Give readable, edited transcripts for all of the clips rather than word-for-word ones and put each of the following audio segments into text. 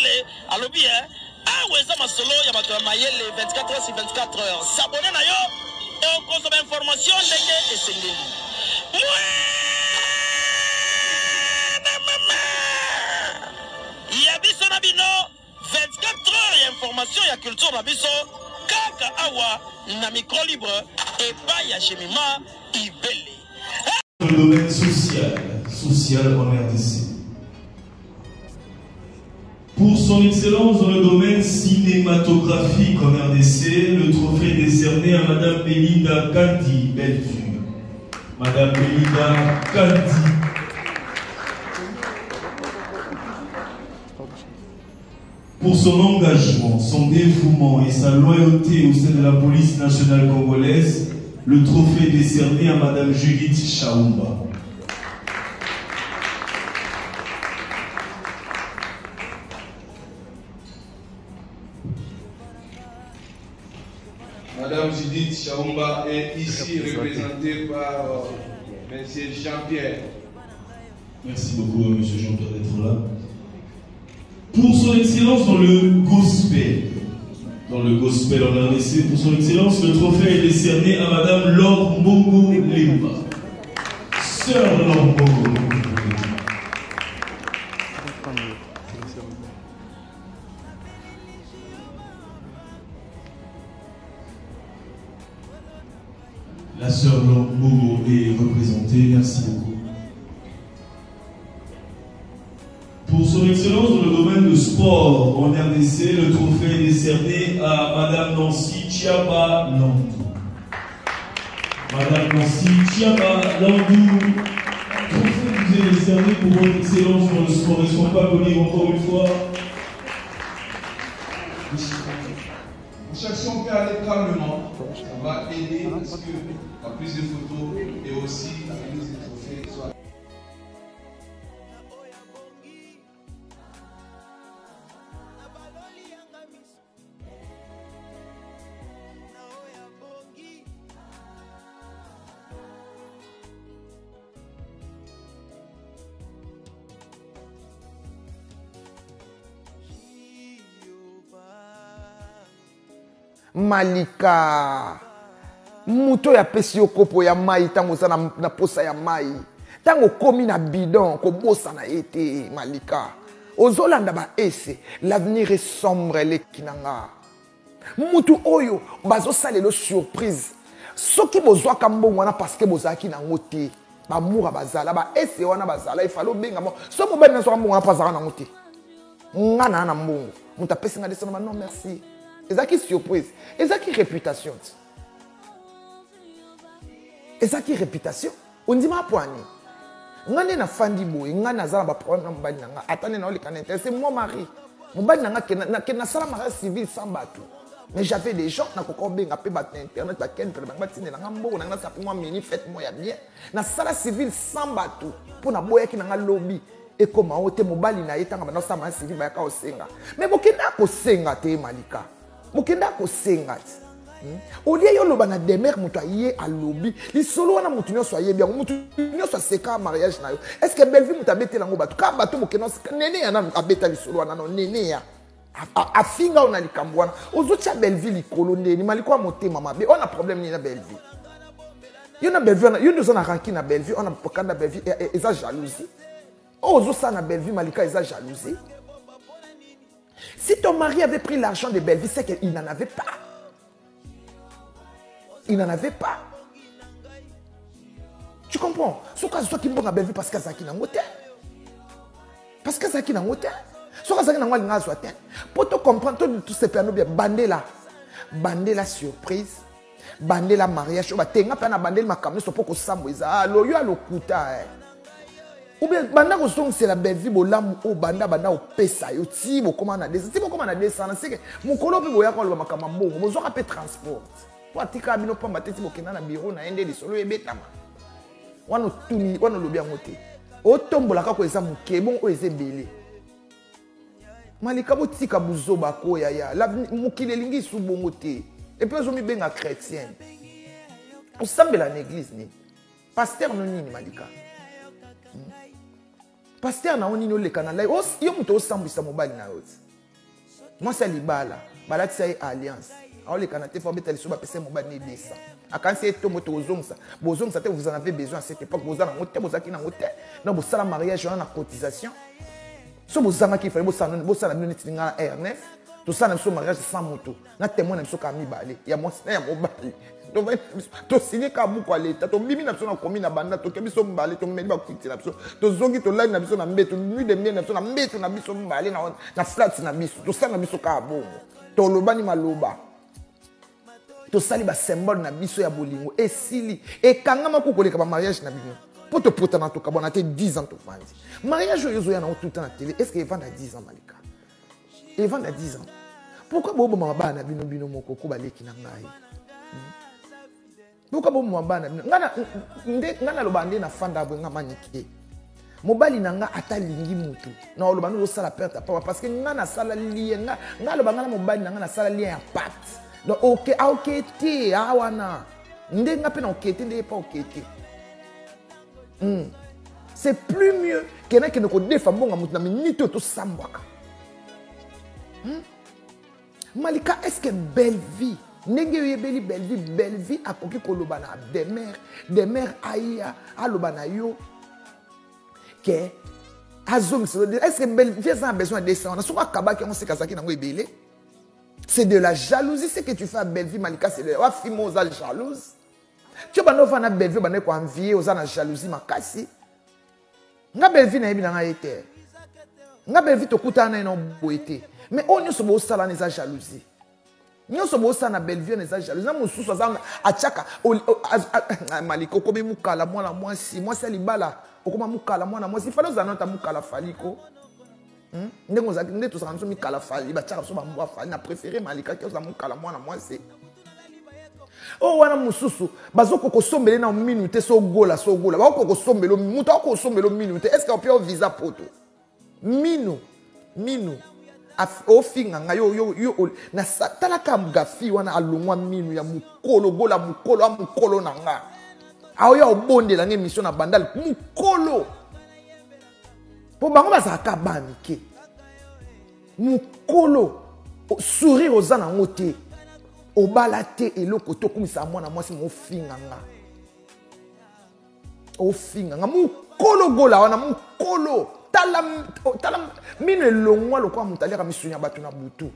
Mayele, alobi ah ouais ça ma solo ya bato Mayele 24 heures sur 24 heures. S'abonner na yo et on consomme information ndenge esengeli. Ya biso na bino 24 heures ya information ya culture na biso kaka awa na micro libre et pas ya Jemima Ibele. Dans le domaine social en RDC. Pour son excellence dans le domaine cinématographique en RDC, le trophée est décerné à Madame Belinda Kandi Bellevue. Madame Belinda Kandi. Pour son engagement, son dévouement et sa loyauté au sein de la police nationale congolaise, le trophée est décerné à Madame Judith Chaumba. Madame Judith Chaumba est ici représentée par M. Jean-Pierre. Merci beaucoup, M. Jean-Pierre, d'être là. Pour son excellence dans le gospel, en RDC, pour son excellence, le trophée est décerné à Madame Laure Mbongo Lemba. Sœur Laure Mbongo Lemba. La sœur Laure Mbongo est représentée, merci beaucoup. Pour son excellence dans le domaine de sport en RDC, le trophée est décerné à Madame Nancy Chiaba Landou. Madame Nancy Chiaba Landou, le trophée vous est décerné pour votre excellence dans le sport. Est-ce qu'on peut applaudir encore une fois? Nous cherchons qu'à aller calmement, ça va aider à ce que la prise de photos et aussi la remise des trophées soit. Malika muto ya pesi yo kopo ya mai tango za na posa ya mai tango komi na bidon ko bosa na ete Malika ozolanda ba ese l'avenir est sombre le kinanga mutu oyo bazo salelo surprise soki bozwa kambongo wana parce que bozaki na ngote ba mura bazala ba ese wana bazala ifalo benga mo so mo bana so kambongo wana pasaka na ngote ngana na mbongo muta pesi nga desana non merci. Ezaki surprise, ezaki réputation. Ezaki réputation. On dit ma poignée. Ngane na fandi boy, ngana za ba problème mbali nanga. Attendez na oli kanete, c'est mon mari. Mbali nanga kena sala mariage civil sans bateau. Mais j'avais des gens na kokon benga pe bat internet ba ken pe ba tine nanga mboko nanga sa moi mini fête moi ya bien. Na sala civil sans bateau pour na boya ki nanga lobby. Et comme on te mobali na yetanga ba na sa mariage civil ba ya ka osenga. Mais bokenda ko senga te Malika. Mokenda ko senga au lieu yo loba na demer mutu aye a lobby li solo wana mutu nyonso aye bien mutu nyonso seka mariage na yo est-ce que Bellevue mutu abetela ngo batu ka batu mokenda nene ya na abeta li solo wana no nene ya afinga ona likambo wana ozotia Bellevue likolo ndeni maliko motema mabe on a problème ni na Bellevue yo na Bellevue yo nous on a ranki na Bellevue on a pokana Bellevue et ça jalousie ozo ça na Bellevue Malika et ça jalousie. Si ton mari avait pris l'argent de Bellevue, c'est qu'il n'en avait pas. Il n'en avait pas. Tu comprends? Ce cas soit qui m'ont Bellevue parce que ça qui n'a pas. Parce que ça qui n'a pas. Ce cas ça qui n'a pas. Pour te comprendre tout ce piano bien bandé la surprise, bandé la mariage, on va tenir pas na bandé ma camion sur pour que ça moisa. Lo yo alo kuta. Ou bien banda ko song c'est la Bellevue bolam o banda o pesa yo ti bo comment na descendre ti bo comment na descendre c'est que mon kolo pe boya ko lo makama mbongo bozo ka pe transport to atika bino pamba te ti bo kena na bureau na ende lisolo ebetama wana tuni wana lobi angote o tombola ka ko eza muke bon o eze belé Malika botika buzoba ko ya la mukile lingi su bongo te et puis ozomi benga chrétien o sambela na église ni pasteur no nini Malika. Pasteur na oni no le canal yo muto osambisa mobali na yo. Moi, c'est Libala. Balat, c'est Alliance. Alors, les Canadiens, il faut mettre les sous, parce que mon bani descend. À quand c'est tout, vous en avez besoin à cette époque. Vous en avez un hôtel. Donc, vous avez un mariage, vous avez une cotisation. Si vous avez qu'il fallait, vous avez un R9. Tout ça, vous avez un mariage sans moto. Vous avez un témoin qui a mis balai. Il y a mon balai. To signé ka buku à l'état to mimi na biso na komi na banda to kebiso mbale to meli ba kwiti na biso to zongi to live na biso na mbeto nuit de miel na biso na mbeto na biso mbale na flat na biso to sa na biso ka bongo to lobani maloba to sali ba symbole na biso ya bolingo esili e kangama ko koleka ba mariage na bino pour te porter na to ka bona te 10 ans to fandi mariage yozo ya na tout temps na télé est-ce que vend à 10 ans malika et vend à 10 ans pourquoi bobo mama bana bino moko ko baleki na ngai. Pourquoi vous m'emballez? Ngana lobande na fanda bwenga maniki. Mobali nanga atalingi mutu. Na lobande lo sala perte papa parce que ngana sala lien nga lobanga na mobali nanga na sala lien ya pat. Donc OK té awana. Ndenga pe na OK té ndé pas OK té. C'est plus mieux que na ko defa mbonga mutu na minute to sambwaka. Malika, est-ce que belle vie? Nenge belle vie a koki kolobana des mères aïa alobana yo que azong est-ce que belle vie a besoin de descendre sur akaba qui on sait kazaki nango ebele c'est de la jalousie ce que tu fais à belle vie malika c'est wa fimo za jalouse tu bano fa na belle vie bana ko envier aux na jalousie makasi nga belle vie na yebi na été nga belle vie to kutana na boité mais on ne se bo sala na jalousie. Nous sommes aussi na belle vie, nous sommes jaloux. Nous sommes à Tchaka. Maliko, comme Moukala, moi, si moi c'est Libala, comme Moukala, moi, si fallait nous annoncer Moukala Faliko. Nous avons tous rendu Moukala Fali, Tchaka, Moukala Fali, na préféré Malika qui a Moukala, moi, c'est. Oh, wana mususu, bazoko ko sombele na minute so gola. Bako ko sombelo, muta ko sombelo minute. Est-ce qu'on peut avoir visa poto? Minu. Au finga yo na satala ka mugafi wana alongwa minu ya mukolo gola mukolo nanga aoya obonde la mission na bandal mukolo po bango bazaka banike mukolo sourire ozana ngote obalate eloko to komisa mwana mwasi mo finga nga o finga nga mukolo gola wana mukolo talam mine longwa lokwa mutalia kamisunya batu na butu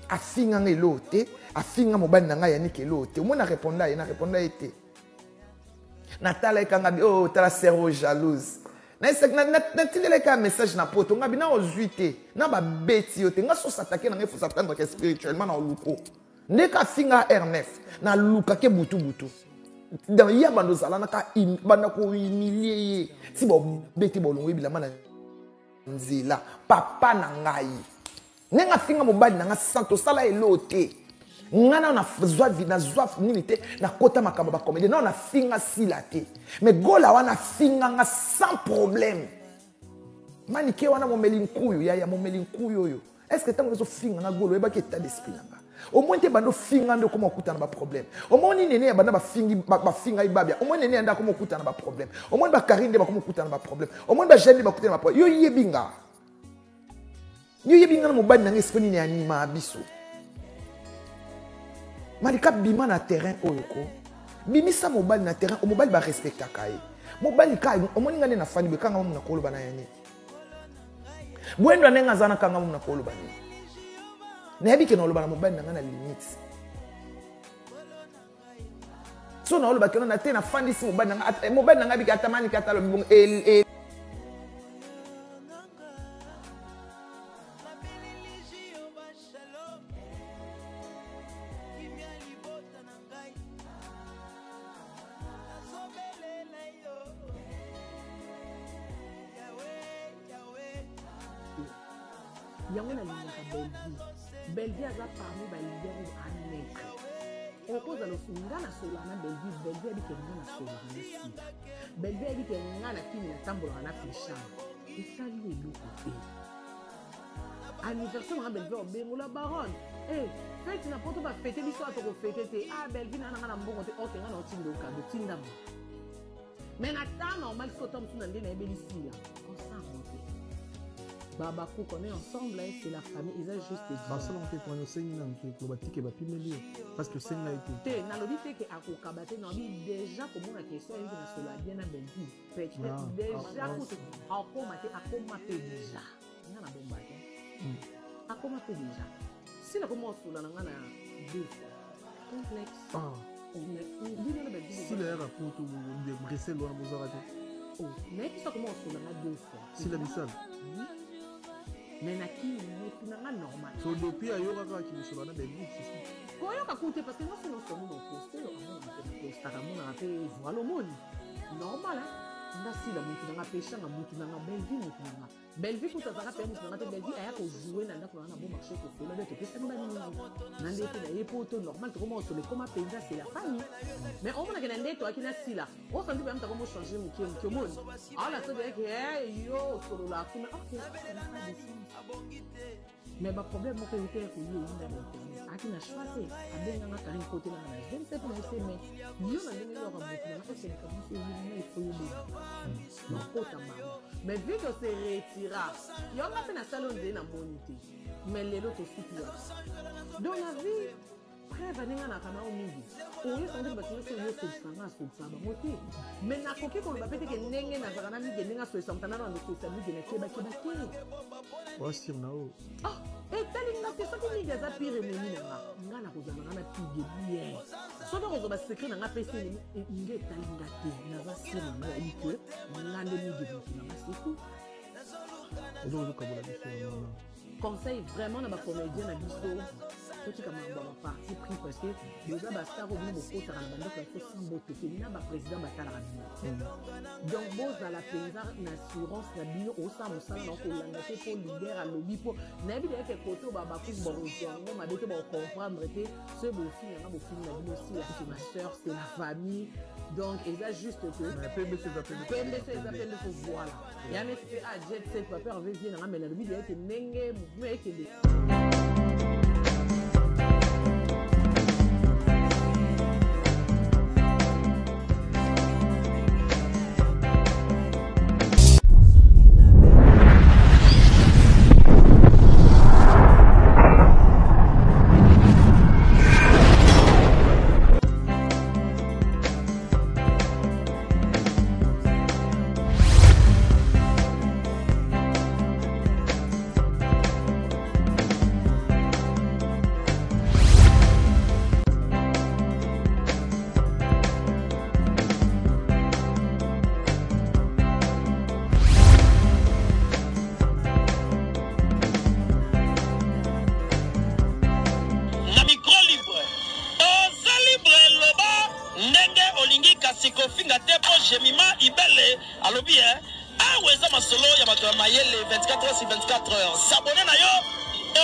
afinga ngelote afinga mobali nanga yanike lote moi na répondre été natala ekanga oh tala sero jalouse na tindela ka message na poto ngabi na ozuite na ba beti yote nga so s'attaquer na faut s'attendre que spirituellement na luko ndeka finga R9 na luka ke butu dans ya bando zala na ka banda ko humilier si bo beti bolongwe bilama na nzela papa na ngai nenga finga mobali na nga santo sala elote ngana na zwa vina zwa nilité na kota makamba ba comédie na finga silate mais gola wana finga nga sans problème manike wana momeli nkuyu ya momeli nkuyu yo est-ce que tango zo finga na golo eba ke état d'esprit nga au moins te bando finga ndo comment okuta na ba problème au moins ni nene banda ba finga ibabia au moins nene anda comment okuta na ba problème au moins ba karinde ba comment okuta na ba problème au moins ba jeune ba okuta na ba problème yo yebinga na mobali na esprit ni anima biso malika bima na terrain oyoko bimisa mobali na terrain o mobali ba respecta kai mobali kai au moins ngane na fani be kanga mu na kolo bana yani bwendo nenga zana kanga mu na kolo bana nebi ke no loba na mobali na ngana limite so na loba ke na te na fandi si mobali na ngabi ka tamani ka talo bon Belle vie a parmi les leaders à naître. On pose à l'ofungana solana belle vie a dit qu'elle n'a solana si. Belle vie a dit qu'elle n'a la fille na tambour na ficham. Et ça lui est l'autre. Anniversaire na belle vie au bengo la baronne. Eh, fête na poto ba fêter l'histoire to fêter. Ah belle vie na na mbongo te o tenga na otindo ka do tinda. Mais na ta normal so tom tuna ndé na ebeli si ya. On s'en monte. Baba Cook, on est ensemble, hein, c'est la famille, ils ont juste dit. Bah ça on fait pour nous signer dans le climatique et va pimer parce que c'est là été. Té, na lobi té que akokabate na bi déjà comme on a question il na cela bien na Belgique. Peut-être déjà akoma pe déjà. Na na bomba té. Akoma pe déjà. Si la comment sur la ngana deux complexe. Ah. Si le rapport de Bruxelles ou à Mozarate. Oh, mais qui ça comment sur la deux fois. Si la missale. Mais naki n'est pas normal. So depuis ayoka qui sur la Belgique c'est ça. Quand on a écouté parce que nous sommes dans poster on a posté on a fait voilà le monde. Normal hein. Ndasi la mutu na pêcher na mutu na Belgique mutu na Belgique ko tazaka pe mutu na Belgique aya ko jouer na ndako na bon marché ko fela de pesa na bani na ndete na yepoto normal to comment sur le comment payer c'est la famille mais on m'a que na ndete akina sila on senti bien ta comment changer mutu mutu monde ah la c'est que yo solo la kuna OK mais le problème c'est que il y a akina choisi abenga na karin côté na je ne sais pas mais yo na ndenge yo ka mutu na c'est comme si il faut mais vu que c'est retiré, il y a un salon de la monité. Mais les autres aussi, dans la vie, après, il y a un midi. On est censé bâtir ce lieu sur le sang, mais na koki ko ba pete ke ndenge na zakana mi ndenga so samtana na so sabu de na keba Wasi nao. Ah, et talinga te so ki za pire meni na na ko zama na pige bien. So do ko ba secret na pese ni nge talinga te na za siri na ike na ndé mi de na siku. Et donc comme on a dit conseil vraiment na ba comédien na biso. Tout comme un parti pris parce que déjà Bastar au niveau côté à la bande il faut s'emboîter que n'a pas président Batal donc bon dans la paysanne l'assurance la bio au sein donc on l'a fait pour leader à lobby pour n'abi de quelque côté baba pour bon on m'a dit que bon comprendre que ce beau film la bio aussi la ma sœur c'est la famille donc ils a juste que PMC appelle de voilà il y a mais à jet set papa on veut venir mais la lobby de nenge mouvement qui Kofinga tepo jemima ibele alobi aweza masolo ya bato mayele 24 heures sur 24 heures s'abonner na yo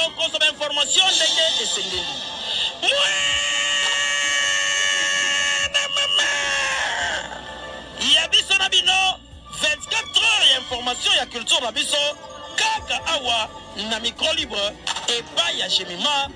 on consomme information ndenge esengeli ya biso na bino 24 heures ya information ya culture na biso kaka awa na micro libre epai ya jemima